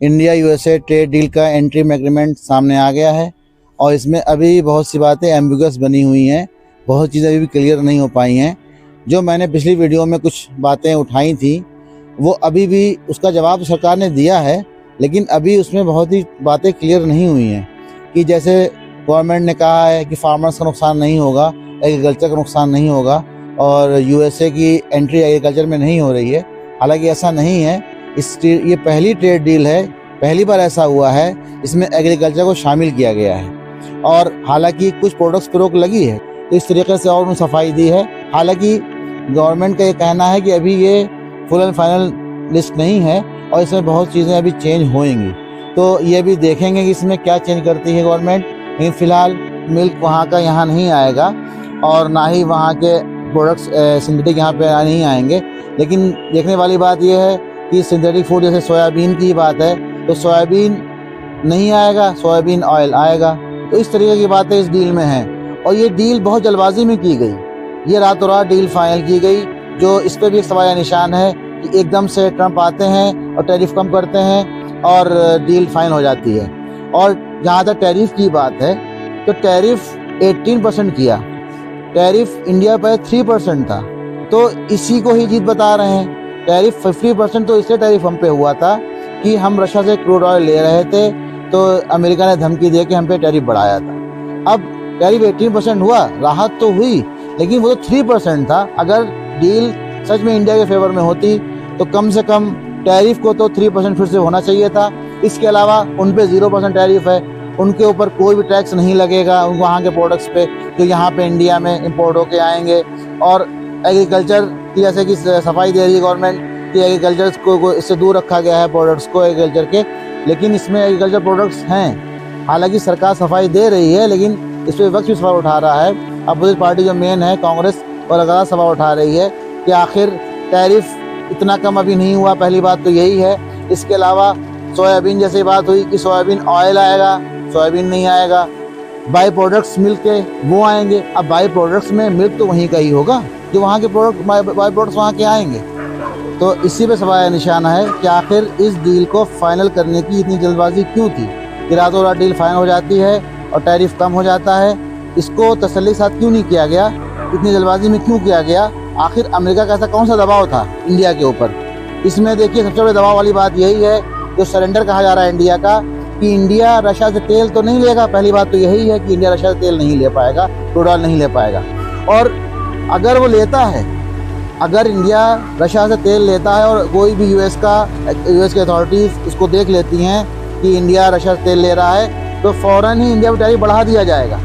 India USA trade deal का interim agreement सामने आ गया है और इसमें अभी बहुत सी बातें एम्बिगस बनी हुई हैं, बहुत चीज़ें अभी भी क्लियर नहीं हो पाई हैं। जो मैंने पिछली वीडियो में कुछ बातें उठाई थी वो अभी भी उसका जवाब सरकार ने दिया है, लेकिन अभी उसमें बहुत ही बातें क्लियर नहीं हुई हैं कि जैसे गवर्नमेंट ने कहा है कि फार्मर्स का नुकसान नहीं होगा, एग्रीकल्चर का नुकसान नहीं होगा और यूएसए की एंट्री एग्रीकल्चर में नहीं हो रही है। हालांकि ऐसा नहीं है। ये पहली ट्रेड डील है, पहली बार ऐसा हुआ है इसमें एग्रीकल्चर को शामिल किया गया है और हालांकि कुछ प्रोडक्ट्स पर रोक लगी है तो इस तरीके से और उन्होंने सफाई दी है। हालांकि गवर्नमेंट का ये कहना है कि अभी ये फुल एंड फाइनल लिस्ट नहीं है और इसमें बहुत चीज़ें अभी चेंज होएंगी, तो ये भी देखेंगे कि इसमें क्या चेंज करती है गवर्नमेंट। लेकिन फ़िलहाल मिल्क वहाँ का यहाँ नहीं आएगा और ना ही वहाँ के प्रोडक्ट्स सिंथेटिक यहाँ पे नहीं आएंगे। लेकिन देखने वाली बात यह है कि सिंथेटिक फूड जैसे सोयाबीन की बात है तो सोयाबीन नहीं आएगा, सोयाबीन ऑयल आएगा। तो इस तरीके की बातें इस डील में हैं और ये डील बहुत जल्दबाजी में की गई, ये रातों रात डील फाइनल की गई। जो इस पर भी एक सवाल निशान है कि एकदम से ट्रंप आते हैं और टैरिफ कम करते हैं और डील फाइनल हो जाती है। और जहाँ तक टैरिफ की बात है तो टैरिफ 18% किया, टैरिफ इंडिया पर 3% था, तो इसी को ही जीत बता रहे हैं। टैरिफ 50% तो इससे टैरिफ हम पे हुआ था कि हम रशिया से क्रूड ऑयल ले रहे थे तो अमेरिका ने धमकी दे के हम पे टैरिफ बढ़ाया था। अब टैरिफ 18% हुआ, राहत तो हुई, लेकिन वो तो 3% था। अगर डील सच में इंडिया के फेवर में होती तो कम से कम टैरिफ को तो 3% फिर से होना चाहिए था। इसके अलावा उन पे 0% टैरिफ है, उनके ऊपर कोई भी टैक्स नहीं लगेगा वहाँ के प्रोडक्ट्स पे जो यहाँ पे इंडिया में इंपोर्ट होके आएंगे। और एग्रीकल्चर की जैसे कि सफाई दे रही है गवर्नमेंट कि एग्रीकल्चर को इससे दूर रखा गया है प्रोडक्ट्स को एग्रीकल्चर के, लेकिन इसमें एग्रीकल्चर प्रोडक्ट्स हैं। हालांकि सरकार सफाई दे रही है लेकिन इस पर वक्त भी सवाल उठा रहा है। अपोजिट पार्टी जो मेन है कांग्रेस और लगातार सवाल उठा रही है कि आखिर टैरिफ इतना कम अभी नहीं हुआ, पहली बात तो यही है। इसके अलावा सोयाबीन जैसे बात हुई कि सोयाबीन ऑयल आएगा, सोयाबीन नहीं आएगा। बाई प्रोडक्ट्स मिल्क के वो आएंगे। अब बाई प्रोडक्ट्स में मिल्क तो वहीं का ही होगा जो वहाँ के प्रोडक्ट बाई प्रोडक्ट्स वहाँ के आएंगे। तो इसी पे सवाल निशाना है कि आखिर इस डील को फाइनल करने की इतनी जल्दबाजी क्यों थी कि रातों रात डील फाइनल हो जाती है और टैरिफ कम हो जाता है। इसको तसल्ली के साथ क्यों नहीं किया गया, इतनी जल्दबाजी में क्यों किया गया? आखिर अमेरिका का ऐसा कौन सा दबाव था इंडिया के ऊपर? इसमें देखिए सबसे बड़े दबाव वाली बात यही है जो सरेंडर कहा जा रहा है इंडिया का, कि इंडिया रशिया से तेल तो नहीं लेगा। पहली बात तो यही है कि इंडिया रशिया से तेल नहीं ले पाएगा, क्रूड ऑयल नहीं ले पाएगा। और अगर वो लेता है, अगर इंडिया रशिया से तेल लेता है और कोई भी यूएस की अथॉरिटीज़ इसको देख लेती हैं कि इंडिया रशिया से तेल ले रहा है तो फ़ौरन ही इंडिया पर टैरिफ बढ़ा दिया जाएगा।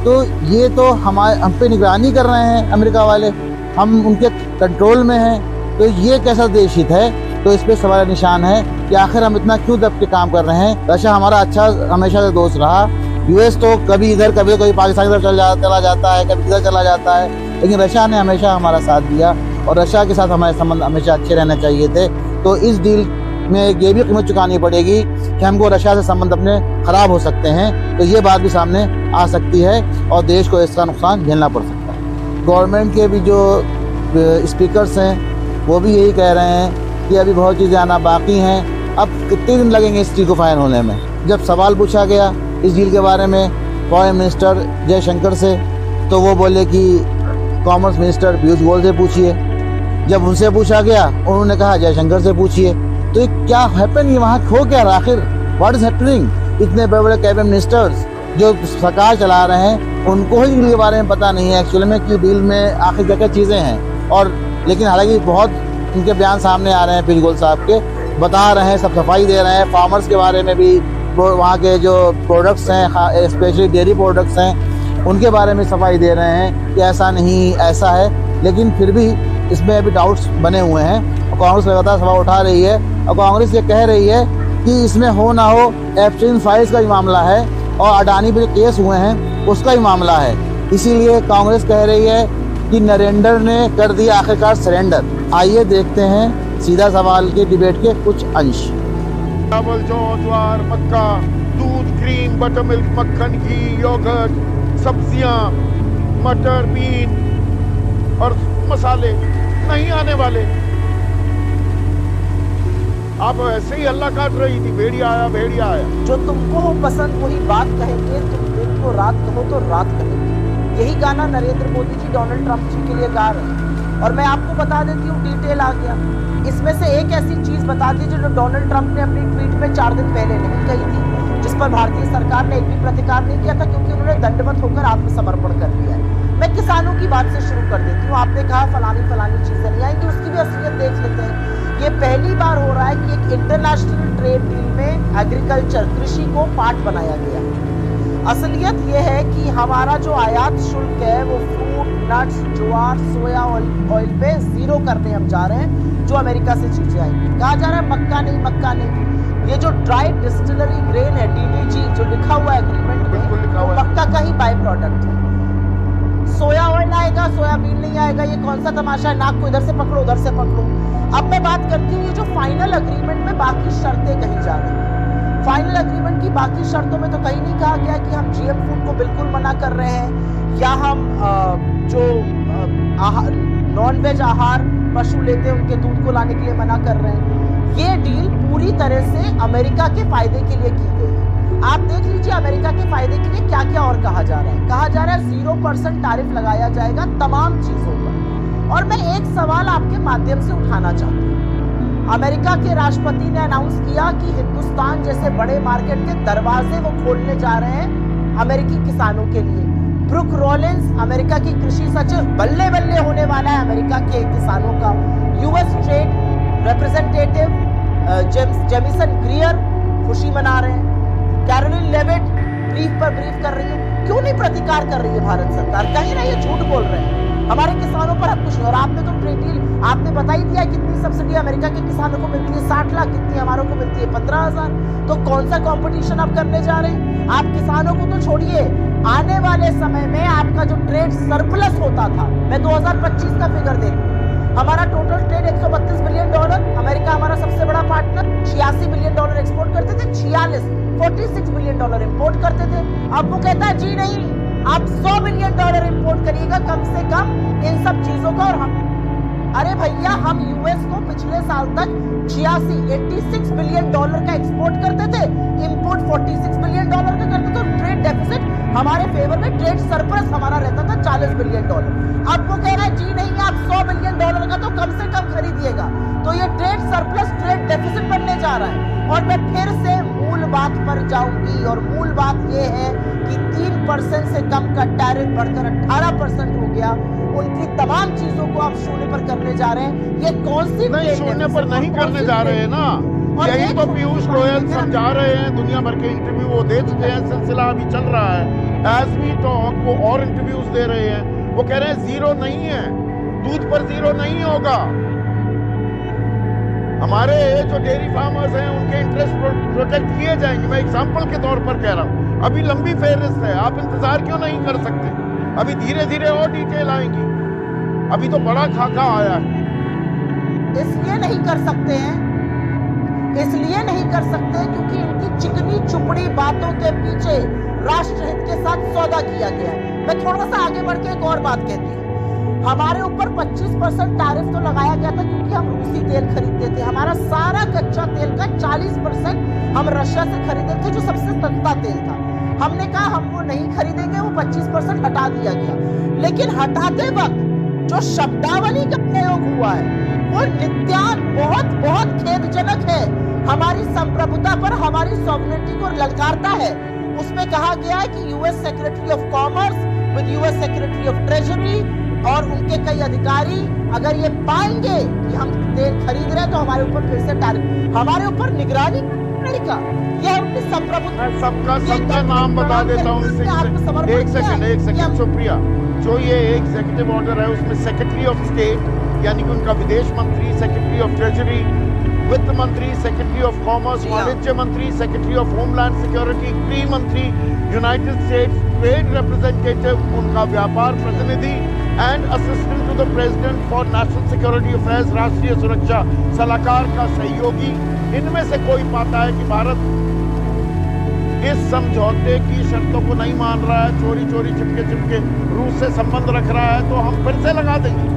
तो ये तो हम पे निगरानी कर रहे हैं अमेरिका वाले, हम उनके कंट्रोल में हैं, तो ये कैसा देश हित है? तो इस पर सवाल निशान है कि आखिर हम इतना क्यों दब के काम कर रहे हैं। रशिया हमारा अच्छा हमेशा से दोस्त रहा, यूएस तो कभी इधर कभी पाकिस्तान की तरफ चला जाता है, कभी इधर चला जाता है, लेकिन रशिया ने हमेशा हमारा साथ दिया और रशिया के साथ हमारे संबंध हमेशा अच्छे रहने चाहिए थे। तो इस डील में ये भी कीमत चुकानी पड़ेगी कि हमको रशिया से संबंध अपने ख़राब हो सकते हैं, तो ये बात भी सामने आ सकती है और देश को इसका नुकसान झेलना पड़ सकता है। गवर्नमेंट के भी जो स्पीकर्स हैं वो भी यही कह रहे हैं कि अभी बहुत चीज़ें आना बाकी हैं, अब कितने दिन लगेंगे इस डील को फाइनल होने में। जब सवाल पूछा गया इस डील के बारे में फॉरेन मिनिस्टर जयशंकर से तो वो बोले कि कॉमर्स मिनिस्टर पीयूष गोयल से पूछिए। जब उनसे पूछा गया उन्होंने कहा जयशंकर से पूछिए। तो ये क्या हैपन, ये वहाँ हो क्या आखिर, व्हाट इज हैपनिंग? इतने बड़े बड़े कैबिनेट मिनिस्टर्स जो सरकार चला रहे हैं उनको ही डील के बारे में पता नहीं है एक्चुअली में कि डील में आखिर क्या क्या चीज़ें हैं। और लेकिन हालांकि बहुत उनके बयान सामने आ रहे हैं, पीयूष गोयल साहब के बता रहे हैं, सब सफाई दे रहे हैं। फार्मर्स के बारे में भी, वहाँ के जो प्रोडक्ट्स हैं स्पेशली डेयरी प्रोडक्ट्स हैं उनके बारे में सफाई दे रहे हैं कि ऐसा नहीं ऐसा है। लेकिन फिर भी इसमें अभी डाउट्स बने हुए हैं और कांग्रेस लगातार सवाल उठा रही है और कांग्रेस ये कह रही है कि इसमें हो ना हो एप्स्टीन फाइल्स का भी मामला है और अडानी पे जो केस हुए हैं उसका भी मामला है। इसीलिए कांग्रेस कह रही है कि नरेंद्र ने कर दिया आखिरकार सरेंडर। आइए देखते हैं सीधा सवाल के डिबेट के कुछ अंश। चावल, जौ, ज्वार, मक्का, दूध, क्रीम, बटर मिल्क, मक्खन, घी, योगर्ट, सब्जियां, मटर, बीन और मसाले नहीं आने वाले। आप ऐसे ही हल्ला काट रही थी, भेड़िया आया भेड़िया आया। जो तुमको हो पसंद वही बात कहेंगे, तुम दिन को रात कहो तो रात कहेंगे। यही गाना नरेंद्र मोदी जी डोनाल्ड ट्रंप जी के लिए गा रहे हैं। और मैं आपको बता देती हूँ, डिटेल आ गया। इसमें से एक ऐसी चीज बता दीजिए जो डोनाल्ड ट्रंप ने अपनी ट्वीट में 4 दिन पहले नहीं कही थी, जिस पर भारतीय सरकार ने एक भी प्रतिकार नहीं किया था, क्योंकि उन्होंने दंडवत होकर आत्मसमर्पण कर लिया है। मैं किसानों की बात से शुरू कर देती हूँ। आपने कहा फलानी चीजें नहीं आएंगी, उसकी भी असलियत देख लेते हैं। ये पहली बार हो रहा है कि एक इंटरनेशनल ट्रेड डील में एग्रीकल्चर, कृषि को पार्ट बनाया गया। असलियत ये है कि हमारा जो आयात शुल्क है वो फ्रूट, नट्स, ज्वार, सोया ऑयल पे 0 करने हम जा रहे हैं, जो अमेरिका से चीजें आएंगी। कहा जा रहा है मक्का नहीं। ये जो ड्राई डिस्टिलरी ग्रेन है DDG जो लिखा हुआ है एग्रीमेंट में, वो मक्का का ही बाय प्रोडक्ट है। सोया ऑयल आएगा, सोयाबीन नहीं आएगा। ये कौन सा तमाशा है? नाक को इधर से पकड़ो उधर से पकड़ो। अब मैं बात करती हूँ ये जो फाइनल अग्रीमेंट में बाकी शर्तें कही जा रही है। फाइनल अग्रीमेंट की बाकी शर्तों में तो कहीं नहीं कहा गया कि हम GM फूड को बिल्कुल मना कर रहे हैं, या हम जो नॉन वेज आहार पशु लेते हैं उनके दूध को लाने के लिए मना कर रहे हैं। ये डील पूरी तरह से अमेरिका के फायदे के लिए की गई है। आप देख लीजिए अमेरिका के फायदे के लिए क्या क्या और कहा जा रहा है। कहा जा रहा है 0% टैरिफ लगाया जाएगा तमाम चीजों पर। और मैं एक सवाल आपके माध्यम से उठाना चाहती हूँ। अमेरिका के राष्ट्रपति ने अनाउंस किया कि हिंदुस्तान जैसे बड़े मार्केट के दरवाजे वो खोलने जा रहे हैं अमेरिकी किसानों के लिए। ब्रुक रॉलिंस अमेरिका की कृषि सचिव, बल्ले बल्ले होने वाला है अमेरिका के किसानों का। US ट्रेड रिप्रेजेंटेटिव जेमिसन ग्रियर खुशी मना रहे हैं। कैरोलिन लेविट ब्रीफ पर ब्रीफ कर रही है। क्यों नहीं प्रतिकार कर रही है भारत सरकार? कहीं ना ये झूठ बोल रहे हैं, हमारे किसानों पर अब कुछ नहीं। और आपने तो ट्रेड डील आपने बता ही दिया कितनी सब्सिडी अमेरिका के किसानों को मिलती है, 60 लाख, कितनी हमारों को मिलती है 15,000। तो कौन सा कंपटीशन आप करने जा रहे हैं? आप किसानों को तो छोड़िए, आने वाले समय में आपका जो ट्रेड सरप्लस होता था, मैं 2025 का फिगर दे रही हूँ, हमारा टोटल ट्रेड $132 बिलियन, अमेरिका हमारा सबसे बड़ा पार्टनर, $86 बिलियन एक्सपोर्ट करते थे, 46 बिलियन इंपोर्ट करते थे। अब वो कहता है जी नहीं, आप $100 बिलियन इंपोर्ट करिएगा कम से कम इन सब चीजों का। और हम, अरे भैया, हम US को पिछले साल तक 86 बिलियन डॉलर का एक्सपोर्ट करते थे, इंपोर्ट 46 बिलियन डॉलर का करते थे। ट्रेड डेफिसिट हमारे फेवर में, ट्रेड सरप्लस हमारा रहता था $40 बिलियन। अब वो कह रहा है जी नहीं, आप $100 बिलियन का तो कम से कम खरीदिएगा। तो ये ट्रेड सरप्लस ट्रेड डेफिसिट बनने जा रहा है। और मैं फिर से मूल बात पर जाऊंगी, और मूल बात ये है कि 3% से कम का टैरिफ बढ़कर 18% हो गया। उनकी तमाम चीजों को आप 0 पर करने जा रहे हैं। ये कौन सी नहीं, 0 पर नहीं करने जा रहे हैं ना। यही तो पीयूष गोयल समझा रहे हैं। दुनिया भर के इंटरव्यू वो दे चुके हैं, सिलसिला अभी चल रहा है। एज वी टॉक वो और इंटरव्यूज दे रहे हैं। वो कह रहे हैं 0 नहीं है, दूध पर 0 नहीं होगा। हमारे जो डेयरी फार्मर्स हैं उनके इंटरेस्ट प्रोटेक्ट किए जाएंगे। मैं एग्जांपल के तौर पर कह रहा हूं। अभी लंबी फेहरिस्त है, आप इंतजार क्यों नहीं कर सकते? अभी धीरे धीरे और डिटेल आएंगी। अभी तो बड़ा खाका आया है। इसलिए नहीं कर सकते हैं, इसलिए नहीं कर सकते क्योंकि इनकी चिकनी चुपड़ी बातों के पीछे राष्ट्रहित के साथ सौदा किया गया है। मैं थोड़ा सा आगे बढ़ के एक और बात कहती हूँ। हमारे ऊपर 25% टैरिफ तो लगाया गया था क्योंकि हम रूसी तेल खरीदते थे। हमारा सारा कच्चा तेल का 40% हम रशिया से खरीदते थे, जो सबसे सस्ता तेल था। हमने कहा हम वो नहीं खरीदेंगे, वो 25% हटा दिया गया। लेकिन हटाते वक्त जो शब्दावली का प्रयोग हुआ है वो नित्यान बहुत खेदजनक है। हमारी संप्रभुता पर, हमारी सॉवरेनिटी को ललकारता है। उसमें कहा गया है कि US secretary of commerce with US secretary of treasury और उनके कई अधिकारी अगर ये पाएंगे कि हम तेल खरीद रहे हैं तो हमारे ऊपर फिर से टैरिफ, हमारे ऊपर निगरानी अमेरिका, यह उनकी संप्रभुता। सबका नाम बता देता हूँ। एक सेकंड सुप्रिया, जो ये एग्जीक्यूटिव ऑर्डर है उसमें सेक्रेटरी ऑफ स्टेट यानी कि उनका विदेश मंत्री, सेक्रेटरी ऑफ ट्रेजरी, वित्त मंत्री, सेक्रेटरी ऑफ कॉमर्स, वाणिज्य मंत्री, सेक्रेटरी ऑफ होमलैंड सिक्योरिटी, गृह मंत्री, यूनाइटेड स्टेट्स ट्रेड रिप्रेजेंटेटिव, उनका व्यापार प्रतिनिधि and assistant to the president for national security affairs, राष्ट्रीय सुरक्षा सलाहकार का सहयोगी, इनमें से कोई पाता है कि भारत इस समझौते की शर्तों को नहीं मान रहा है, चोरी चोरी चिपके रूस से संबंध रख रहा है, तो हम फिर से लगा देंगे।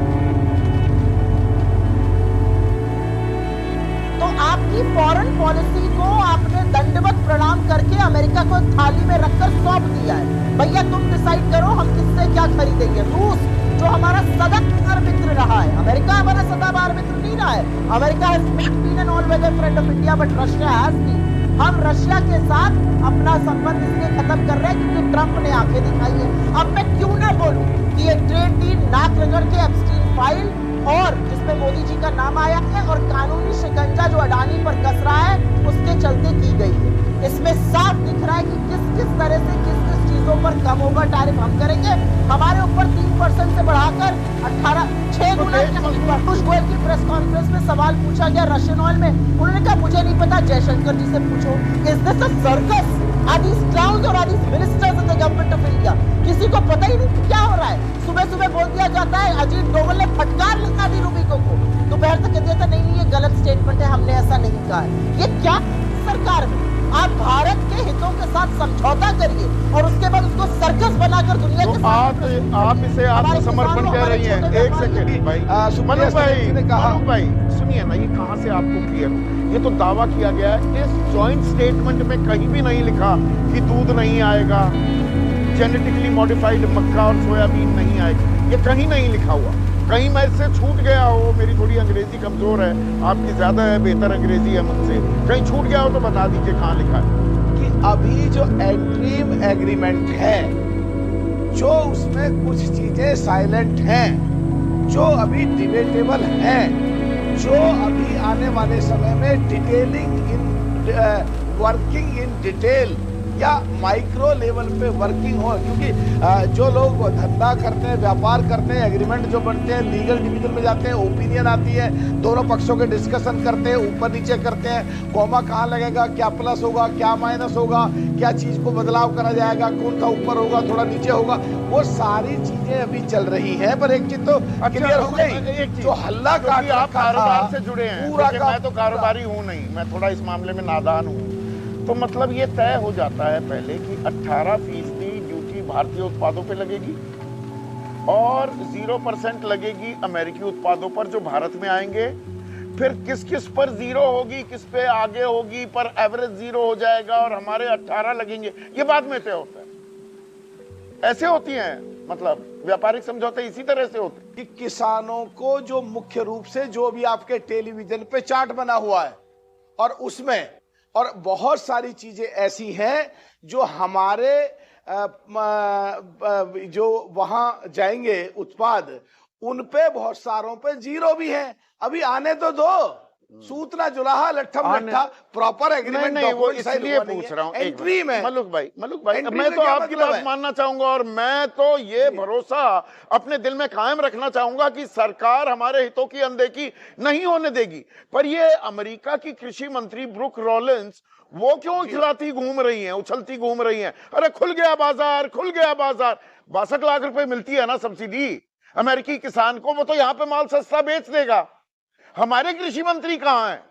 तो आप की फॉरेन पॉलिसी को आपने दंडवत प्रणाम करके अमेरिका को थाली में रखकर सौंप दिया है। भैया तुम डिसाइड करो हम किससे क्या खरीदेंगे। रूस जो हमारा सदाबहार मित्र रहा है, अमेरिका हमारा सदाबहार मित्र नहीं रहा है। America has been an always friend of India, but Russia has been. हम रशिया के साथ अपना संबंध इसलिए खत्म कर रहे हैं क्योंकि ट्रंप ने आंखें दिखाई है। अब मैं क्यों ना बोलूं कि ये ट्रेड डील नाक रगड़ के एप्स्टीन फाइल और जिसमें मोदी जी का नाम आया है और कानूनी शिकंजा जो अडानी पर कस रहा है उसके चलते की गई है। इसमें साफ दिख रहा है कि किस किस तरह से किस किस चीजों पर कम होगा टैरिफ हम करेंगे। हमारे ऊपर 3% से बढ़ाकर 6 गुना। पीयूष गोयल की प्रेस कॉन्फ्रेंस में सवाल पूछा गया रशियन ऑयल में, उन्होंने कहा मुझे नहीं पता, जयशंकर जी से पूछो। Is this a circus? Are these clowns और are these ministers in the government of India? किसी को पता ही नहीं क्या हो रहा है। सुबह सुबह बोल दिया जाता है अजीत डोभाल ने फटकार लगा दी रूबिको को, दोपहर तक कह दिया था नहीं ये गलत स्टेटमेंट है, हमने ऐसा नहीं कहा है। ये क्या सरकार में आप भारत के हितों के साथ समझौता करिए और उसके बाद उसको सर्कस बनाकर दुनिया तो के आप इसे आत्मसमर्पण कह रही हैं। एक सेकंड भाई, मनु भाई सुनिए ना, ये कहाँ से आपको क्लियर? ये तो दावा किया गया है इस जॉइंट स्टेटमेंट में, कहीं भी नहीं लिखा कि दूध नहीं आएगा, जेनेटिकली मॉडिफाइड मक्का और सोयाबीन नहीं आएगी, ये कहीं नहीं लिखा हुआ। कहीं मैं इससे छूट गया हो, मेरी थोड़ी अंग्रेजी कमजोर है, आपकी ज्यादा है, बेहतर अंग्रेजी है मुझसे, कहीं छूट गया हो तो बता दीजिए कहाँ लिखा है। कि अभी जो एंट्रीम एग्रीमेंट है, जो उसमें कुछ चीजें साइलेंट हैं, जो अभी डिबेटेबल हैं, जो अभी आने वाले समय में detailing in working in detail या माइक्रो लेवल पे वर्किंग हो, क्योंकि जो लोग धंधा करते हैं, व्यापार करते हैं, एग्रीमेंट जो बनते हैं, लीगल डिवीजन में जाते हैं, ओपिनियन आती है, दोनों पक्षों के डिस्कशन करते हैं, ऊपर नीचे करते हैं, कॉमा कहाँ लगेगा, क्या प्लस होगा, क्या माइनस होगा, क्या चीज को बदलाव करा जाएगा, कौन सा ऊपर होगा, थोड़ा नीचे होगा, वो सारी चीजें अभी चल रही हैं। पर एक चीज तो क्लियर हो गई, जो हल्ला का आप कारोबार से जुड़े हैं, मैं तो कारोबारी हूँ नहीं, मैं थोड़ा इस मामले में नादान हूँ। तो मतलब ये तय हो जाता है पहले कि 18% ड्यूटी भारतीय उत्पादों पे लगेगी और 0% लगेगी अमेरिकी उत्पादों पर जो भारत में आएंगे। फिर किस किस पर 0 होगी, किस पे आगे होगी, पर एवरेज 0 हो जाएगा और हमारे 18 लगेंगे, ये बाद में तय होता है। ऐसे होती हैं मतलब व्यापारिक समझौते इसी तरह से होते हैं कि किसानों को जो मुख्य रूप से जो भी आपके टेलीविजन पे चार्ट बना हुआ है और उसमें और बहुत सारी चीजें ऐसी हैं जो हमारे जो वहां जाएंगे उत्पाद, उन पे बहुत सारों पे 0 भी है। अभी आने तो दो, सूतना जुलाहा लट्ठम लट्ठा, प्रॉपर एग्रीमेंट नहीं, वो इसलिए पूछ रहा हूँ एंट्री में। मलुक भाई मैं तो आपकी बात मानना चाहूंगा और मैं तो ये भरोसा अपने दिल में कायम रखना चाहूंगा कि सरकार हमारे हितों की अनदेखी नहीं होने देगी। पर ये अमेरिका की कृषि मंत्री ब्रुक रॉलिंस वो क्यों खिलाती घूम रही हैं, उछलती घूम रही हैं? अरे खुल गया बाजार, खुल गया बाजार। 62 लाख रुपए मिलती है ना सब्सिडी अमेरिकी किसान को, वो तो यहाँ पे माल सस्ता बेच देगा। हमारे कृषि मंत्री कहाँ हैं?